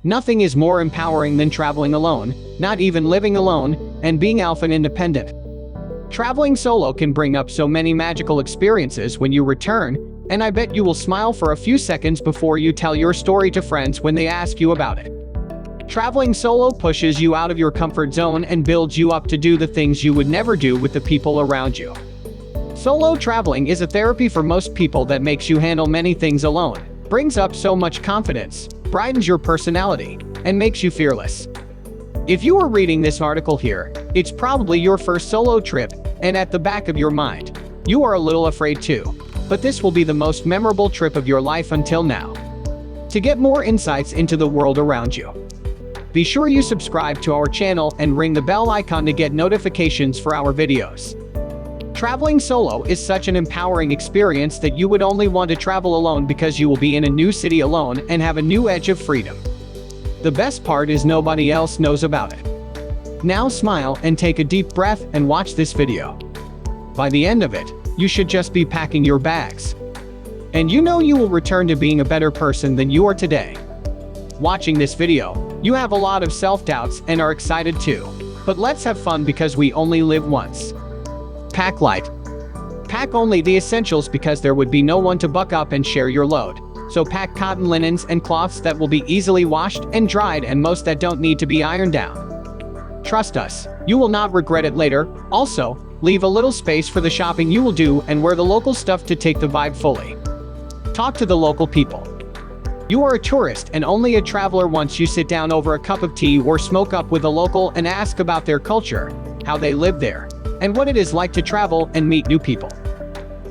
Nothing is more empowering than traveling alone, not even living alone, and being alpha and independent. Traveling solo can bring up so many magical experiences when you return, and I bet you will smile for a few seconds before you tell your story to friends when they ask you about it. Traveling solo pushes you out of your comfort zone and builds you up to do the things you would never do with the people around you. Solo traveling is a therapy for most people that makes you handle many things alone, brings up so much confidence, brightens your personality, and makes you fearless. If you are reading this article here, it's probably your first solo trip, and at the back of your mind, you are a little afraid too. But this will be the most memorable trip of your life until now. To get more insights into the world around you, be sure you subscribe to our channel and ring the bell icon to get notifications for our videos. Traveling solo is such an empowering experience that you would only want to travel alone because you will be in a new city alone and have a new edge of freedom. The best part is nobody else knows about it. Now smile and take a deep breath and watch this video. By the end of it, you should just be packing your bags. And you know you will return to being a better person than you are today. Watching this video, you have a lot of self-doubts and are excited too. But let's have fun because we only live once. Pack light. Pack only the essentials because there would be no one to buck up and share your load. So pack cotton linens and cloths that will be easily washed and dried and most that don't need to be ironed down. Trust us, you will not regret it later. Also, leave a little space for the shopping you will do and wear the local stuff to take the vibe fully. Talk to the local people. You are a tourist and only a traveler once you sit down over a cup of tea or smoke up with a local and ask about their culture, how they live there, and what it is like to travel and meet new people.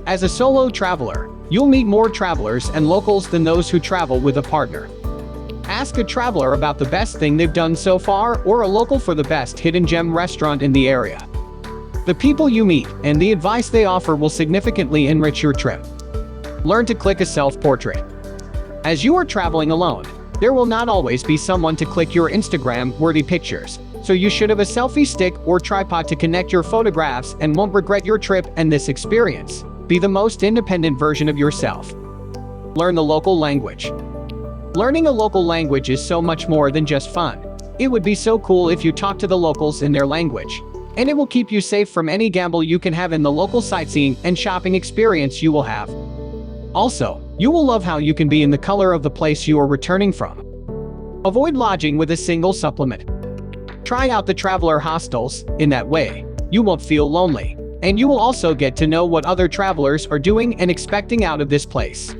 As a solo traveler, you'll meet more travelers and locals than those who travel with a partner. Ask a traveler about the best thing they've done so far or a local for the best hidden gem restaurant in the area. The people you meet and the advice they offer will significantly enrich your trip. Learn to click a self-portrait. As you are traveling alone, there will not always be someone to click your Instagram-worthy pictures. So you should have a selfie stick or tripod to connect your photographs and won't regret your trip and this experience. Be the most independent version of yourself. Learn the local language. Learning a local language is so much more than just fun. It would be so cool if you talk to the locals in their language. And it will keep you safe from any gamble you can have in the local sightseeing and shopping experience you will have. Also, you will love how you can be in the color of the place you are returning from. Avoid lodging with a single supplement. Try out the traveler hostels. In that way, you won't feel lonely, and you will also get to know what other travelers are doing and expecting out of this place.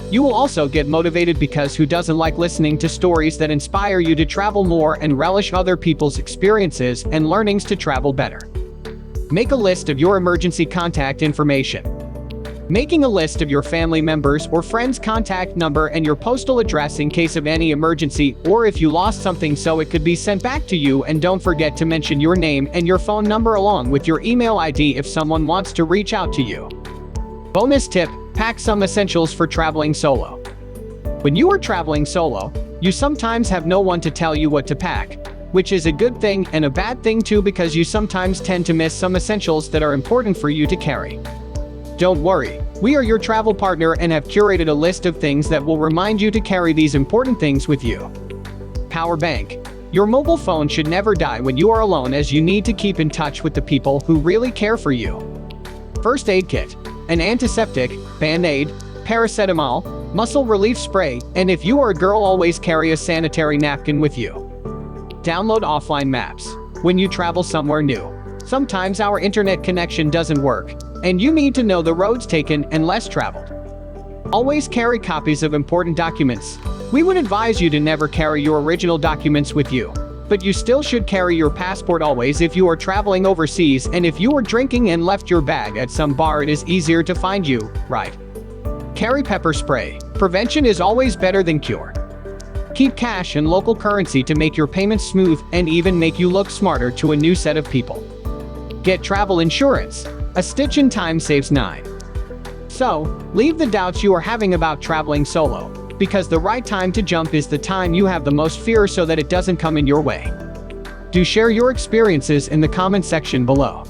You will also get motivated because who doesn't like listening to stories that inspire you to travel more and relish other people's experiences and learnings to travel better. Make a list of your emergency contact information. Making a list of your family members or friends' contact number and your postal address in case of any emergency or if you lost something so it could be sent back to you, and don't forget to mention your name and your phone number along with your email ID if someone wants to reach out to you. Bonus tip: pack some essentials for traveling solo. When you are traveling solo, you sometimes have no one to tell you what to pack, which is a good thing and a bad thing too because you sometimes tend to miss some essentials that are important for you to carry. Don't worry, we are your travel partner and have curated a list of things that will remind you to carry these important things with you. Power bank. Your mobile phone should never die when you are alone as you need to keep in touch with the people who really care for you. First aid kit. An antiseptic, Band-Aid, paracetamol, muscle relief spray, and if you are a girl always carry a sanitary napkin with you. Download offline maps. When you travel somewhere new, sometimes our internet connection doesn't work, and you need to know the roads taken and less traveled. Always carry copies of important documents. We would advise you to never carry your original documents with you, but you still should carry your passport always if you are traveling overseas, and if you are drinking and left your bag at some bar it is easier to find you, right? Carry pepper spray. Prevention is always better than cure. Keep cash and local currency to make your payments smooth and even make you look smarter to a new set of people. Get travel insurance. A stitch in time saves 9. So, leave the doubts you are having about traveling solo. because the right time to jump is the time you have the most fear so that it doesn't come in your way. Do share your experiences in the comment section below.